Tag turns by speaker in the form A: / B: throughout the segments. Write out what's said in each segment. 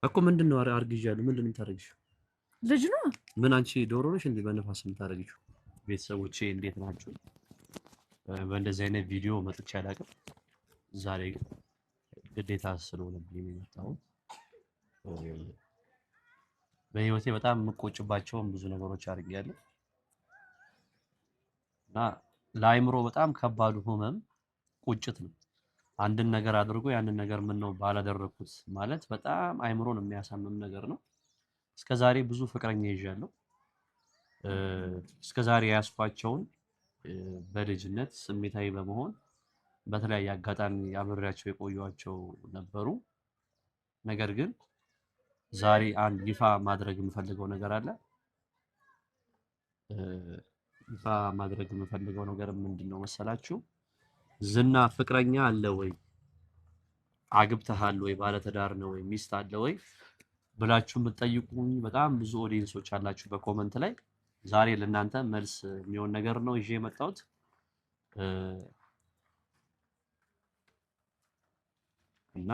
A: እኮ ምንድነው አርግዣለሁ? ምንድነው የምታረግሽው?
B: ልጅ ነው።
A: ምን አንቺ ዶሮ ነሽ እንዴ በነፋስ የምታረግሽው? ቤተሰቦቼ እንዴት ናቸው? በእንደዚህ አይነት ቪዲዮ መጥቼ አላውቅም። ዛሬ ግዴታ ስለሆነብኝ ነው የመጣሁት። በህይወቴ በጣም የምቆጭባቸውን ብዙ ነገሮች አድርጌያለሁ እና ለአይምሮ በጣም ከባዱ ህመም ቁጭት ነው። አንድን ነገር አድርጎ ያንን ነገር ምን ነው ባላደረኩት ማለት በጣም አይምሮን የሚያሳምም ነገር ነው። እስከዛሬ ብዙ ፍቅረኛ ይዣለሁ። እስከዛሬ ያስኳቸውን በልጅነት ስሜታዊ በመሆን በተለያየ አጋጣሚ አብሬያቸው የቆዩዋቸው ነበሩ። ነገር ግን ዛሬ አንድ ይፋ ማድረግ የምፈልገው ነገር አለ። ይፋ ማድረግ የምፈልገው ነገር ምንድነው መሰላችሁ? ዝና ፍቅረኛ አለ ወይ? አግብተሃል ወይ? ባለትዳር ነው ወይ? ሚስት አለ ወይ ብላችሁ የምትጠይቁኝ በጣም ብዙ ኦዲየንሶች አላችሁ በኮመንት ላይ። ዛሬ ለእናንተ መልስ የሚሆን ነገር ነው ይዤ የመጣሁት። እና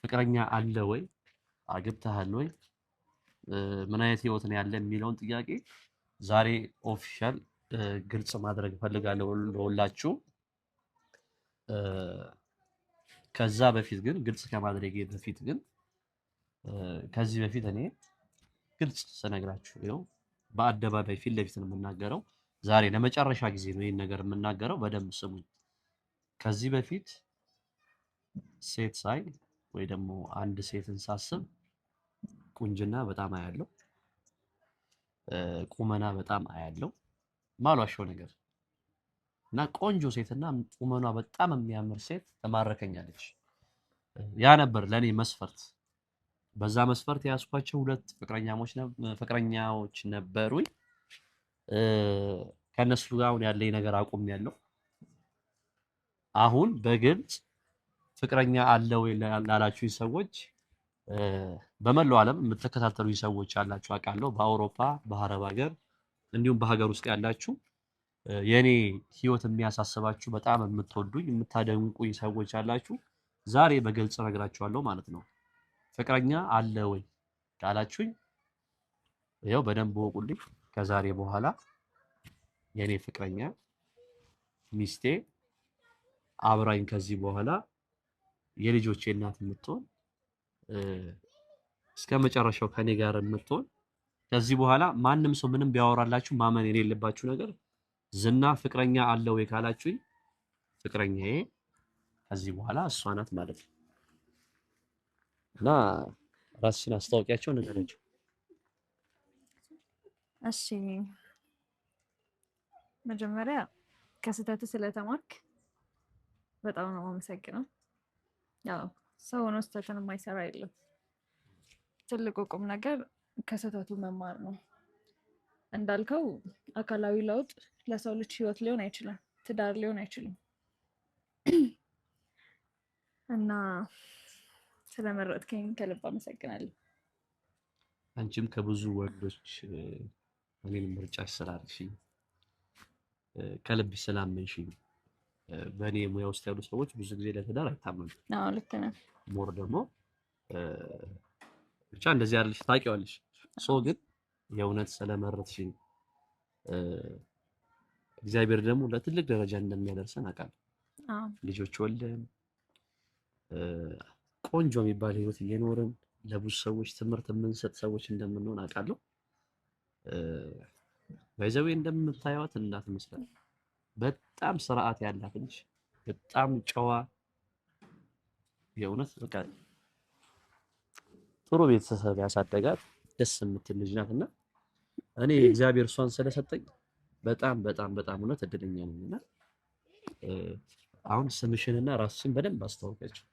A: ፍቅረኛ አለ ወይ? አግብተሃል ወይ? ምን አይነት ህይወት ነው ያለ የሚለውን ጥያቄ ዛሬ ኦፊሻል ግልጽ ማድረግ እፈልጋለሁ ለሁላችሁ። ከዛ በፊት ግን ግልጽ ከማድረጌ በፊት ግን ከዚህ በፊት እኔ ግልጽ ስነግራችሁ ይኸው በአደባባይ ፊት ለፊት ነው የምናገረው። ዛሬ ለመጨረሻ ጊዜ ነው ይሄን ነገር የምናገረው፣ በደንብ ስሙኝ። ከዚህ በፊት ሴት ሳይ ወይ ደግሞ አንድ ሴትን ሳስብ ቁንጅና በጣም አያለው፣ ቁመና በጣም አያለው፣ ማሏሻው ነገር እና ቆንጆ ሴትና ቁመኗ በጣም የሚያምር ሴት ተማረከኛለች። ያ ነበር ለኔ መስፈርት። በዛ መስፈርት ያስኳቸው ሁለት ፍቅረኛዎች ነበሩኝ። ከነሱ ጋር አሁን ያለኝ ነገር አቁሜያለሁ። አሁን በግልጽ ፍቅረኛ አለ ወይ ላላችሁኝ ሰዎች በመላው ዓለም የምትከታተሉኝ ሰዎች አላችሁ አውቃለሁ። በአውሮፓ፣ በአረብ ሀገር እንዲሁም በሀገር ውስጥ ያላችሁ የኔ ህይወት የሚያሳስባችሁ በጣም የምትወዱኝ የምታደንቁኝ ሰዎች አላችሁ። ዛሬ በግልጽ እነግራችኋለሁ ማለት ነው። ፍቅረኛ አለ ወይ ካላችሁኝ ይኸው በደንብ ወቁልኝ። ከዛሬ በኋላ የኔ ፍቅረኛ ሚስቴ አብራኝ ከዚህ በኋላ የልጆቼ እናት የምትሆን እስከ መጨረሻው ከኔ ጋር የምትሆን ከዚህ በኋላ ማንም ሰው ምንም ቢያወራላችሁ ማመን የሌለባችሁ ነገር ዝና ፍቅረኛ አለ ወይ ካላችሁኝ ፍቅረኛዬ ከዚህ በኋላ እሷ ናት ማለት ነው። እና ራስሽን አስታውቂያቸው ነገራቸው።
B: እሺ መጀመሪያ ከስህተት ስለተማርክ በጣም ነው የማመሰግነው። ያው ሰው ሆኖ ስህተትን የማይሰራ የለም። ትልቁ ቁም ነገር ከስህተቱ መማር ነው። እንዳልከው አካላዊ ለውጥ ለሰው ልጅ ህይወት ሊሆን አይችልም፣ ትዳር ሊሆን አይችልም። እና ስለመረጥከኝ ከልብ አመሰግናለሁ።
A: አንቺም ከብዙ ወንዶች እኔን ምርጫሽ ስላደረግሽኝ ከልብሽ ስላመንሽኝ። በእኔ ሙያ ውስጥ ያሉ ሰዎች ብዙ ጊዜ ለትዳር አይታመኑም።
B: አዎ ልክ ነህ።
A: ሞር ደግሞ ብቻ እንደዚህ ያለሽ ታውቂዋለሽ። ሶ ግን የእውነት ስለመረጥሽኝ እግዚአብሔር ደግሞ ለትልቅ ደረጃ እንደሚያደርሰን አውቃለሁ። ልጆች ወልደን ቆንጆ የሚባል ህይወት እየኖርን ለብዙ ሰዎች ትምህርት የምንሰጥ ሰዎች እንደምንሆን አውቃለሁ። በዛው እንደምታዩት እናት መስለን በጣም ስርዓት ያላት ልጅ፣ በጣም ጨዋ የእውነት በቃ ጥሩ ቤተሰብ ያሳደጋት ደስ የምትል ልጅ ናትና እኔ እግዚአብሔር እሷን ስለሰጠኝ በጣም በጣም በጣም እውነት እድለኛ ነኝና አሁን ስምሽንና ራስሽን በደንብ አስተዋውቂያቸው።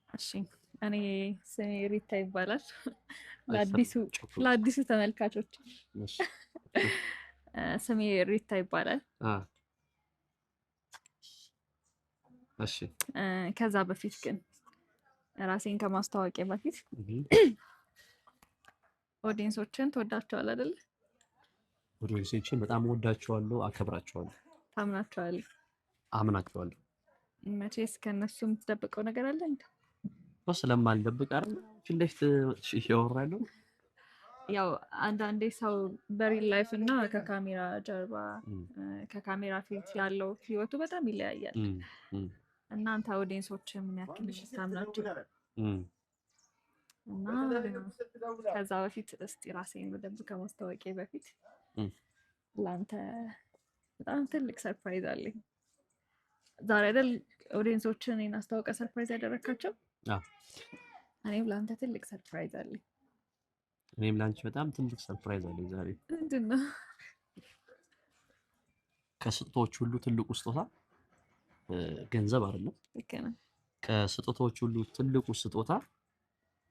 B: እሺ እኔ ስሜ ሪታ ይባላል። ለአዲሱ ተመልካቾች ስሜ ሪታ ይባላል።
A: እሺ
B: ከዛ በፊት ግን ራሴን ከማስተዋወቂያ በፊት ኦዲየንሶችን ትወዳቸዋለህ አይደል?
A: ኦዲየንሶችን በጣም ወዳቸዋለሁ፣ አከብራቸዋለሁ።
B: ታምናቸዋለህ?
A: አምናቸዋለሁ።
B: መቼስ ከነሱ የምትደብቀው ነገር አለ እንዴ?
A: ስለማልደብቅ አይደል ፊት ለፊት እያወራለሁ።
B: ያው አንዳንዴ ሰው በሪል ላይፍ እና ከካሜራ ጀርባ ከካሜራ ፊት ያለው ህይወቱ በጣም ይለያያል። እናንተ ኦዲየንሶች ምን ያክል ታምናችሁ? እና ከዛ በፊት እስቲ ራሴን በደንብ ከማስታወቂያ በፊት ለአንተ በጣም ትልቅ ሰርፕራይዝ አለኝ። ዛሬ አይደል ኦዲየንሶችን እኔን አስታውቀ ሰርፕራይዝ ያደረካቸው? እኔም ለአንተ ትልቅ ሰርፕራይዝ አለኝ።
A: እኔም ለአንቺ በጣም ትልቅ ሰርፕራይዝ አለኝ ዛሬ።
B: ምንድን ነው?
A: ከስጦታዎች ሁሉ ትልቁ ስጦታ ገንዘብ አይደለም።
B: ልክ ነህ።
A: ከስጦታዎች ሁሉ ትልቁ ስጦታ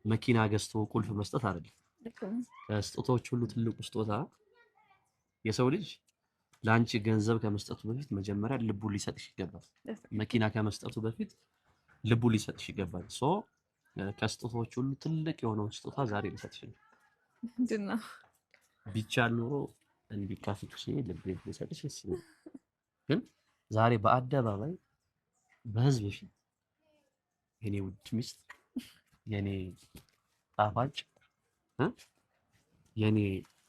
A: መኪና ገዝቶ ቁልፍ መስጠት አይደለም።
B: ልክ ነህ።
A: ከስጦታዎች ሁሉ ትልቁ ስጦታ የሰው ልጅ ለአንቺ ገንዘብ ከመስጠቱ በፊት መጀመሪያ ልቡን ሊሰጥሽ ይገባል። መኪና ከመስጠቱ በፊት ልቡን ሊሰጥሽ ይገባል። ሶ ከስጦታዎች ሁሉ ትልቅ የሆነውን ስጦታ ዛሬ ልሰጥሽ ነው።
B: ምንድን ነው?
A: ቢቻል ኖሮ እንዲካፍልሽ ልቤን ልሰጥሽ ይችላል። ግን ዛሬ በአደባባይ በህዝብ ፊት የኔ ውድ ሚስት፣ የኔ ጣፋጭ፣ የኔ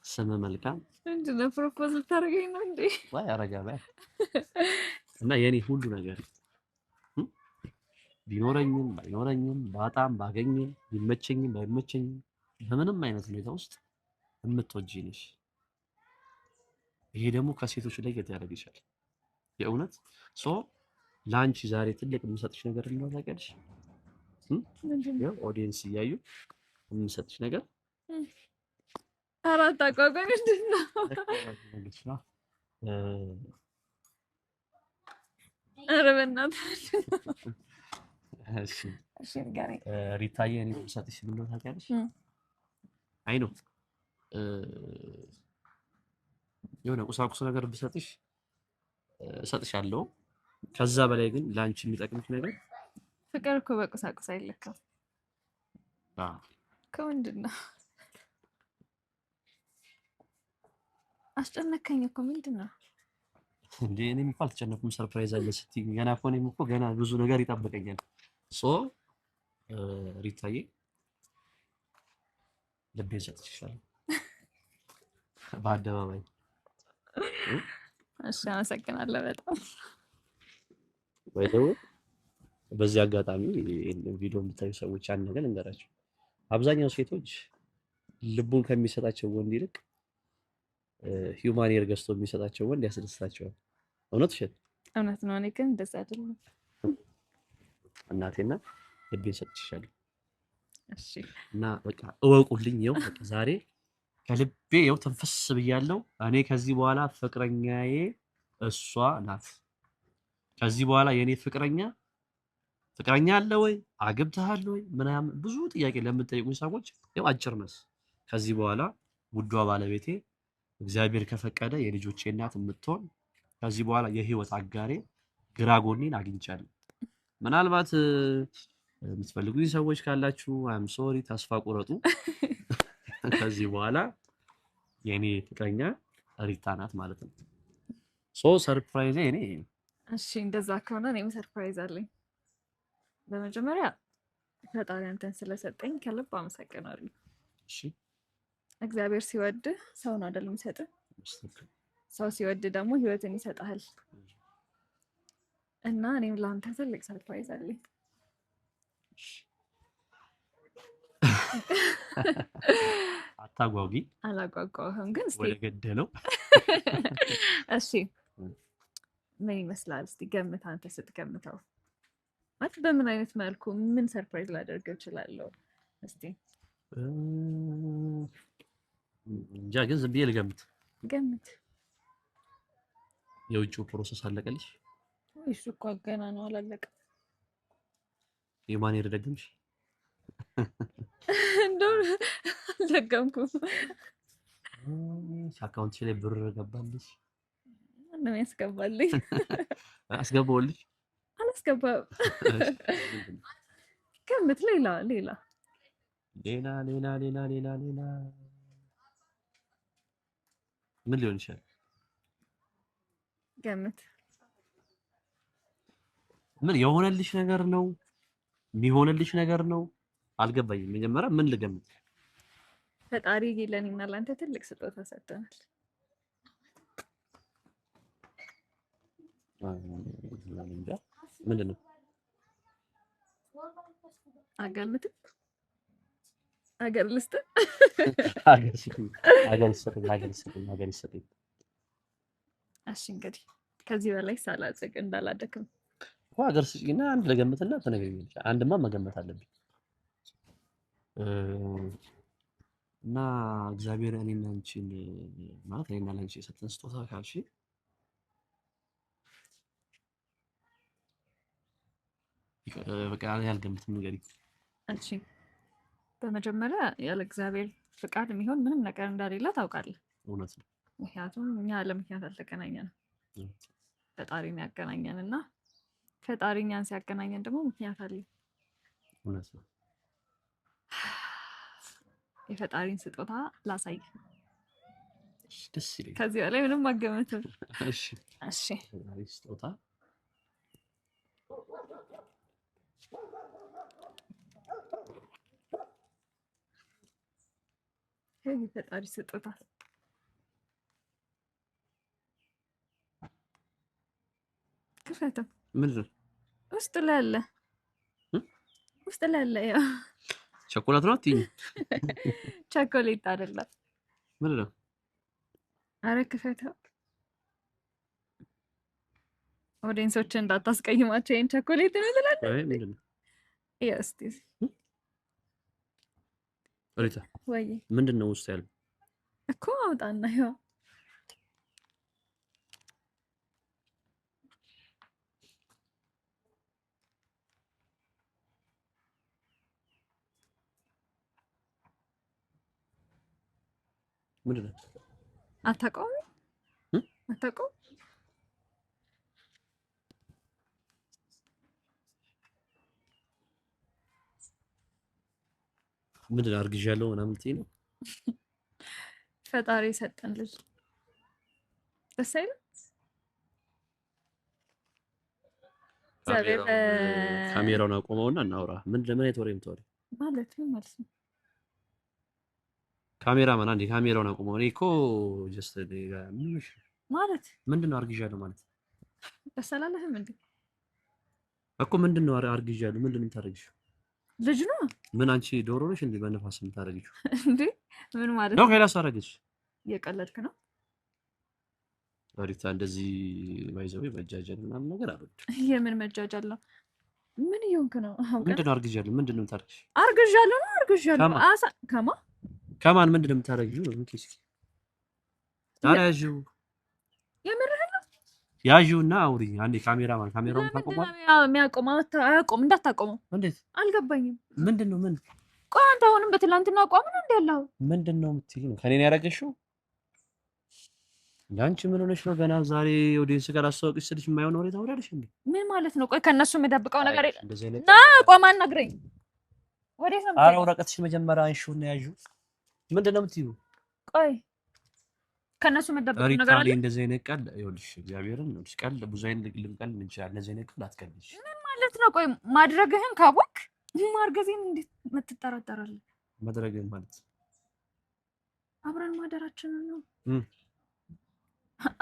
A: ስም መልካም
B: ምንድን ነው? ፕሮፖዝ ልታደርገኝ ነው እንዴ?
A: ወይ አረጋባ እና የኔ ሁሉ ነገር ቢኖረኝም ባይኖረኝም ባጣም ባገኝም ቢመቸኝም ባይመቸኝም በምንም አይነት ሁኔታ ውስጥ የምትወጂ ነሽ። ይሄ ደግሞ ከሴቶች ላይ ያደርግሻል። የእውነት ሶ ላንቺ ዛሬ ትልቅ የምሰጥሽ ነገር እንደሆነ ታውቂያለሽ። ያው ኦዲየንስ እያዩ የምሰጥሽ ነገር
B: አራት አቋቋም ምንድን ነው? ኧረ በእናትህ
A: እሺ ሪታዬ፣ እኔ የምሰጥሽ ምን እንደሆነ ታውቂያለሽ? አይ ነው የሆነ ቁሳቁስ ነገር ብሰጥሽ እሰጥሻለሁ። ከዛ በላይ ግን ለአንቺ የሚጠቅምሽ ነገር
B: ፍቅር እኮ በቁሳቁስ አይለካም። ከምንድን ነው? አስጨነቀኝ እኮ። ምንድን ነው
A: እንዴ? እኔም እኮ አልተጨነኩም። ሰርፕራይዝ አለ ስትይኝ ገና እኮ እኔም እኮ ገና ብዙ ነገር ይጠብቀኛል። ሶ ሪታዬ ልቤን ሰጥቼሻለሁ በአደባባይ።
B: እሺ አመሰግናለሁ በጣም።
A: ወይ ደግሞ በዚህ አጋጣሚ ቪዲዮ የምታዩ ሰዎች አንድ ነገር እንገራቸው። አብዛኛው ሴቶች ልቡን ከሚሰጣቸው ወንድ ይልቅ ሂውማን ኤር ገዝቶ የሚሰጣቸው ወንድ ያስደስታቸዋል። እውነት እሸት?
B: እውነት ነው። እኔ ግን እንደዛ አይደለም።
A: እናቴና ልቤን ሰጥቼሻለሁ።
B: እሺ
A: እና በቃ እወቁልኝ። ይኸው በቃ ዛሬ ከልቤ ይኸው ተንፈስ ብያለሁ። እኔ ከዚህ በኋላ ፍቅረኛዬ እሷ ናት። ከዚህ በኋላ የኔ ፍቅረኛ አለ ወይ አግብተሃል ወይ ምናምን ብዙ ጥያቄ ለምትጠይቁኝ ሰዎች ይኸው አጭር መልስ። ከዚህ በኋላ ውዷ ባለቤቴ እግዚአብሔር ከፈቀደ የልጆቼ እናት የምትሆን ከዚህ በኋላ የህይወት አጋሬ ግራ ጎኔን አግኝቻለሁ። ምናልባት የምትፈልጉኝ ሰዎች ካላችሁ አም ሶሪ፣ ተስፋ ቁረጡ። ከዚህ በኋላ የኔ ፍቅረኛ ሪታ ናት ማለት ነው። ሶ ሰርፕራይዝ እኔ።
B: እሺ እንደዛ ከሆነ እኔም ሰርፕራይዝ አለኝ። በመጀመሪያ ፈጣሪ አንተን ስለሰጠኝ ከልብ አመሰግናለሁ።
A: እሺ
B: እግዚአብሔር ሲወድ ሰውን አይደል የሚሰጥ፣ ሰው ሲወድ ደግሞ ህይወትን ይሰጣል። እና እኔም ለአንተ ትልቅ ሰርፕራይዝ አለኝ።
A: አታጓጊ።
B: አላጓጓህም ግን እስቲ
A: ወደ ገደለው።
B: እሺ ምን ይመስላል? እስቲ ገምት። አንተ ስትገምተው ማለት በምን አይነት መልኩ ምን ሰርፕራይዝ ላደርገው እችላለሁ? እስቲ
A: እንጃ፣ ግን ዝም ብዬ ልገምት።
B: ገምት።
A: የውጭው ፕሮሰስ አለቀልሽ?
B: እሱ እኮ ገና ነው፣ አላለቀም።
A: የማን ይረደግምሽ?
B: እንደው አልደገምኩም።
A: አካውንትሽ ላይ ብር ገባልሽ?
B: ምንም ያስገባልኝ?
A: አስገባውልሽ?
B: አላስገባም። ገምት። ሌላ
A: ምን ሊሆን ይችላል?
B: ገምት።
A: ምን የሆነልሽ ነገር ነው? የሚሆነልሽ ነገር ነው? አልገባኝም። መጀመሪያ ምን ልገምት?
B: ፈጣሪ ለእኔና ለአንተ ትልቅ ስጦታ ሰጥቶናል።
A: ምንድን ነው?
B: አገምትም አገር ልስጥ
A: ሀገር ስጡኝ፣ ሀገር ስጡኝ።
B: እሺ እንግዲህ ከዚህ በላይ ሳላጽቅ እንዳላደክም
A: ሀገር ስጪና አንድ ለገምትና ተነግረኛለሽ። አንድማ መገመት አለብኝ። እና እግዚአብሔር እኔና አንቺን ማለት እኔና ለአንቺ የሰጠን ስጦታ ካልሽ በቃ ያልገምትም ንገሪኝ።
B: እሺ በመጀመሪያ ያለ እግዚአብሔር ፍቃድ የሚሆን ምንም ነገር እንደሌለ ታውቃለህ።
A: እውነት ነው።
B: ምክንያቱም እኛ ለምክንያት አልተገናኘንም። ፈጣሪን ያገናኘን እና ፈጣሪ እኛን ሲያገናኘን ደግሞ ምክንያት አለ።
A: እውነት ነው።
B: የፈጣሪን ስጦታ ላሳይ።
A: ደስ ይለኛል።
B: ከዚህ በላይ ምንም አገመትም።
A: እሺ
B: እሺ
A: ፈጣሪ ስጦታ
B: ፈጣሪ ስጦታ ክፈተው።
A: ምንድን ነው?
B: ውስጥ ላይ አለ። ውስጥ ላይ አለ። ያው
A: ቸኮላት ነው አትይኝ?
B: ቸኮሌት አይደለም።
A: ምንድን ነው?
B: አረ ክፈተው። ኦዲየንሶች እንዳታስቀይማቸው ይሄን ቸኮሌት ነው ትላለህ?
A: አይ ምንድን ነው?
B: እስቲ
A: ሪታ
B: ወይ
A: ምንድን ነው ውስጥ ያለው?
B: እኮ አውጣና ይኸው
A: ምንድን ነው?
B: አታውቀውም? አታውቀውም?
A: ምንድን ነው? አርግዣለሁ ምናምን ትይ ነው?
B: ፈጣሪ ሰጠን ልጅ ደስ አይልም?
A: ካሜራውን አቆመውና እናውራ። ምን አይነት ወሬ የምታወሪ
B: ማለት ነው? ማለት ነው
A: ካሜራማን አንዴ ካሜራውን አቆመው። እኔ እኮ ጀስት
B: ማለት
A: ምንድን ነው አርግዣለሁ ማለት?
B: ደስ አላለህም እንዴ?
A: እኮ ምንድን ነው አርግዣለሁ? ምንድን ነው የምታደርጊው?
B: ልጅ ነው።
A: ምን አንቺ ዶሮ ነሽ እንዴ በነፋስ የምታደርጊው?
B: እንዴ ምን ማለት
A: ነው? ከላስ አረጋግሽ
B: እየቀለድክ ነው?
A: ሪታ እንደዚህ ባይዘው መጃጃል ምናምን ነገር አልወድም።
B: የምን መጃጃል ነው? ምን እየሆንክ ነው?
A: ምንድን ነው አርግዣለሁ? ምንድን ነው የምታደርጊው?
B: አርግዣለሁ ነው አርግዣለሁ።
A: ከማን ምንድን ነው የምታደርጊው? ነው እንኪ እስኪ ታዲያ
B: የምርህን ነው?
A: ያዥውና አውሪ አንዴ። ካሜራውን ታቆማል?
B: የሚያቆመው አያቆም። እንዳታቆመው።
A: እንዴት?
B: አልገባኝም።
A: ምንድን ነው? ምን
B: ቆይ አንተ አሁንም በትላንትና አቋም ነው እንዴ ያለው?
A: ምንድን ነው የምትይው? ከኔ ነው ያረገሽው? ያንቺ ምን ሆነሽ ነው? ገና ዛሬ ኦዲየንስ ጋር አስተዋውቅሽ ስልሽ የማይሆን ወሬ ታወሪያለሽ እንዴ?
B: ምን ማለት ነው? ቆይ ከነሱ የምደብቀው ነገር የለም። ና ቆም አናግረኝ። ወዴት ነው?
A: ኧረ ወረቀትሽን መጀመሪያ አንሺውና ያዥው። ምንድን ነው የምትይው?
B: ቆይ ከነሱ የምደብቀው ነገር አለ?
A: እንደዚህ አይነት ቀልድ ይኸውልሽ፣ እግዚአብሔርን ይኸውልሽ፣ ቀልድ ብዙ አይነት ልንቀልድ እንችላለን። እንደዚህ አይነት ቀልድ አትቀልድሽ።
B: ምን ማለት ነው? ቆይ ማድረግህን ካወቅ ማርገዜን እንዴት የምትጠራጠራለህ?
A: ማድረግህን ማለት
B: አብረን ማደራችንን ነው።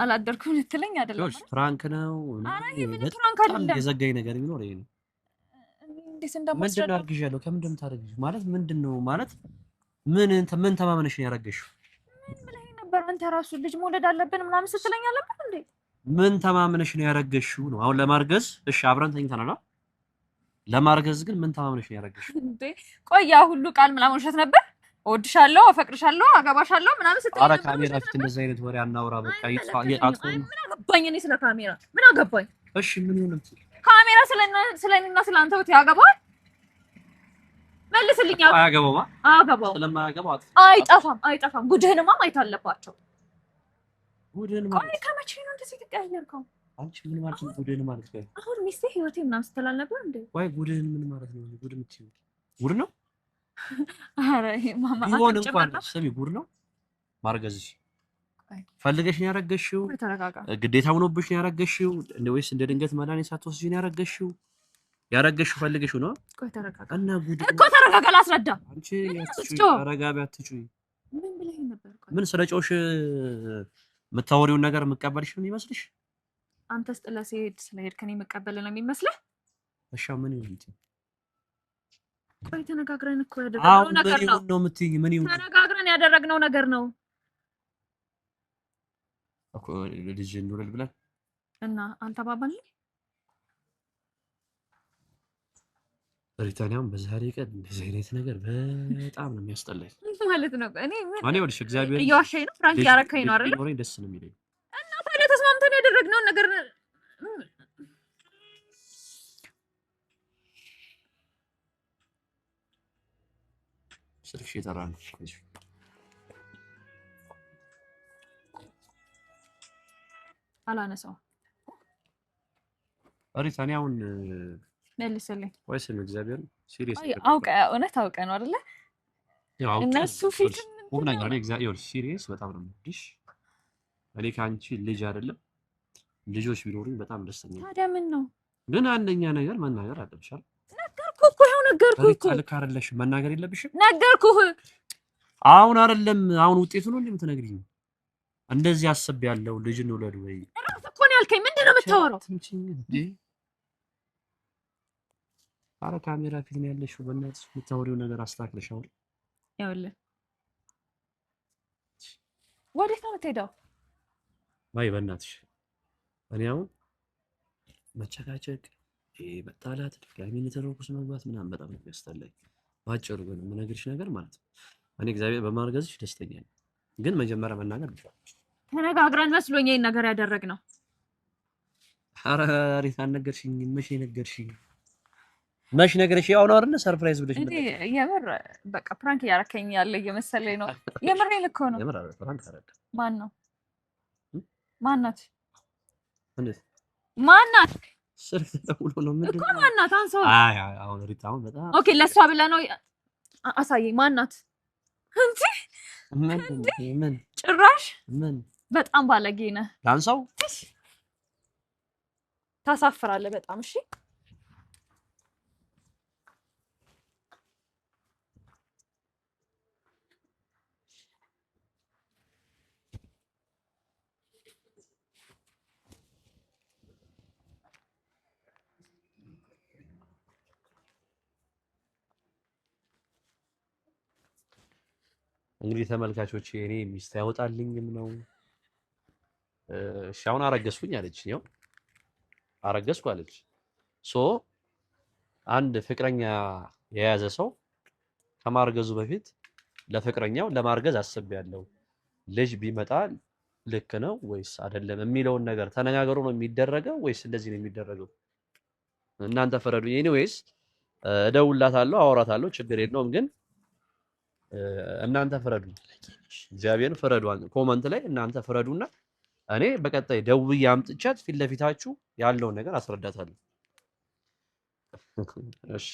B: አላደርኩም ልትለኝ አይደለም?
A: ይኸውልሽ ፍራንክ ነው።
B: ኧረ ይሄ ምን ፍራንክ አይደለም።
A: የዘጋኝ ነገር ቢኖር ይሄ ነው።
B: እንዴት እንደማስረዳ
A: ምንድን ነው አርግዣለሁ? ከምንድን ነው የምታደርጊው? ማለት ምንድን ነው ማለት ምን ተማመነሽ ነው ያረገሽው?
B: ምን ብለኸኝ ነበር አንተ? ራሱ ልጅ መውለድ አለብን ምናምን ስትለኝ አለበት እንዴ?
A: ምን ተማመነሽ ነው ያረገሽው ነው? አሁን ለማርገዝ እሺ አብረን ተኝተናል። ለማርገዝ ግን ምን ተማመነሽ ነው ያረገሽው እንዴ?
B: ቆይ ያ ሁሉ ቃል ምናምን ውሸት ነበር? እወድሻለሁ፣ አፈቅርሻለሁ፣ አገባሻለሁ ምናምን ስትለኝ
A: ኧረ ካሜራ ፊት እንደዚህ አይነት ወሬ አናውራ። በቃ ይጥፋ።
B: ምን አገባኝ እኔ ስለ ካሜራ? ምን አገባኝ?
A: እሺ ምን ይሁን?
B: ካሜራ ስለኔና ስለአንተ ወት ያገባል? መልስልኝ።
A: አያገባውማ።
B: አያገባው።
A: ስለማያገባው
B: አይጠፋም። ጉድህንማ ማየት አለባቸው።
A: ጉድህን
B: ማለት ቆይ ከመቼ ነው እንደዚህ ተቀያየርከው?
A: አንቺ ምን ማለት ነው ጉድህን ማለት? ቆይ
B: አሁን ሚስቴ ህይወቴ ምናምን ስትላል ነበር እንዴ?
A: ቆይ ጉድህን ምን ማለት ነው? ጉድ የምትይው ጉድ ነው?
B: ኧረ ይሄ ማማ
A: ቢሆን እንኳን ስሚ ጉድ ነው ማርገዝሽ። ፈልገሽ ነው ያረገሽው?
B: ተረጋጋ።
A: ግዴታ ሆኖብሽ ነው ያረገሽው ወይስ እንደ ድንገት መድኃኒት ሳትወስጂ ነው ያረገሽው? ያረገሽ ፈልገሽ ነው
B: ቆይ ተረጋጋ
A: እና ጉድ
B: እኮ ተረጋጋ ላስረዳ
A: አንቺ ያትጩ ተረጋጋ አትጩይ
B: ምን ብለህ ነበር ቆይ
A: ምን ስለጮሽ የምታወሪውን ነገር የምቀበልሽ ነው የሚመስልሽ
B: አንተስ ጥለህ ስለሄድክ እኔ የምቀበል ነው የሚመስልህ
A: እሺ ምን ይሁን
B: ቆይ ተነጋግረን እኮ ያደረግነው ነገር ነው
A: ነው የምትይኝ ምን ይሁን
B: ተነጋግረን ያደረግነው ነገር ነው
A: እኮ ልጅ እንውለድ ብለን
B: እና አልተባባልንም
A: ብሪታንያም በዛሬ ቀን እንደዚህ አይነት ነገር በጣም ነው የሚያስጠላኝ
B: ማለት ነው እኔ
A: ወልሽ እግዚአብሔር
B: እያዋሻኝ ነው ፍራንክ ያረከኝ ነው አይደል
A: ኖሬ ደስ ነው የሚለኝ
B: እና ታዲያ ተስማምተን ያደረግነው ነገር
A: ስልክሽ እየጠራ ነው
B: አላነሳው
A: ብሪታንያውን
B: መልስልኝ
A: ወይስ ነው እግዚአብሔር ሲሪየስ
B: እውነት አውቀ ነው አይደለ
A: ያው
B: እነሱ ፊት
A: ምን ነገር ነው እግዚአብሔር ሲሪየስ በጣም ነው የምወድሽ እኔ ካንቺ ልጅ አይደለም ልጆች ቢኖሩኝ በጣም ደስተኛ ነኝ
B: ታዲያ ምን ነው
A: ግን አንደኛ ነገር መናገር አለብሻል
B: ነገርኩህ እኮ ይኸው ነገርኩህ እኮ
A: ልክ አይደለሽ መናገር የለብሽም
B: ነገርኩህ
A: አሁን አይደለም አሁን ውጤቱ ነው እንደምትነግሪኝ እንደዚህ አስብ ያለው ልጅ ነው ለዱ ወይ
B: ራስ እኮ ነው ያልከኝ ምንድነው የምታወራው
A: አረ ካሜራ ፊት ነው ያለሽው በእናትሽ የምታወሪው ነገር አስተካክለሽ አውሪ
B: ይኸውልህ ወዴት ነው የምትሄደው
A: ማይ በእናትሽ እኔ አሁን መጨቃጨቅ መጣላት ድጋሚ ተረኩስ መግባት ምናምን በጣም ነው ያስጠላኝ ባጭሩ ግን የምነግርሽ ነገር ማለት ነው እኔ እግዚአብሔር በማርገዝሽ ደስተኛ ነኝ ግን መጀመሪያ መናገር ብቻ
B: ተነጋግረን መስሎኝ ይሄን ነገር ያደረግነው
A: አረ ሪታ ነገርሽኝ መቼ ነገርሽኝ መቼ ነገርሽ ያው ነው አይደል ሰርፕራይዝ ብለሽ
B: እንዴ የምር በቃ ፕራንክ ያረከኝ ያለ እየመሰለኝ ነው የምሬን እኮ ነው
A: የምር አይደል ፕራንክ አይደል
B: ማን ነው ማናት
A: እንዴት
B: ማናት
A: ስልክ ተደውሎ ነው ምንድን
B: እኮ ማናት አንሳው
A: አይ አሁን ሪታ አሁን በጣም
B: ኦኬ ለሷ ብለህ ነው አሳየኝ ማናት እንዴ
A: ምን
B: ጭራሽ
A: ምን
B: በጣም ባለጌ ነህ
A: ላንሳው
B: ታሳፍራለህ በጣም እሺ
A: እንግዲህ ተመልካቾች እኔ ሚስት ያወጣልኝም ነው እሺ አሁን አረገዝኩኝ አለች ነው አረገዝኩ አለች ሶ አንድ ፍቅረኛ የያዘ ሰው ከማርገዙ በፊት ለፍቅረኛው ለማርገዝ አስቤያለሁ ልጅ ቢመጣ ልክ ነው ወይስ አይደለም የሚለውን ነገር ተነጋገሩ ነው የሚደረገው ወይስ እንደዚህ ነው የሚደረገው እናንተ ፈረዱ ኤኒዌይስ እደውላታለሁ አወራታለሁ ችግር የለውም ግን እናንተ ፍረዱ እግዚአብሔር ፍረዱ ኮሜንት ላይ እናንተ ፍረዱና እኔ በቀጣይ ደውዬ አምጥቻት ፊት ለፊታችሁ ያለውን ነገር አስረዳታለሁ እሺ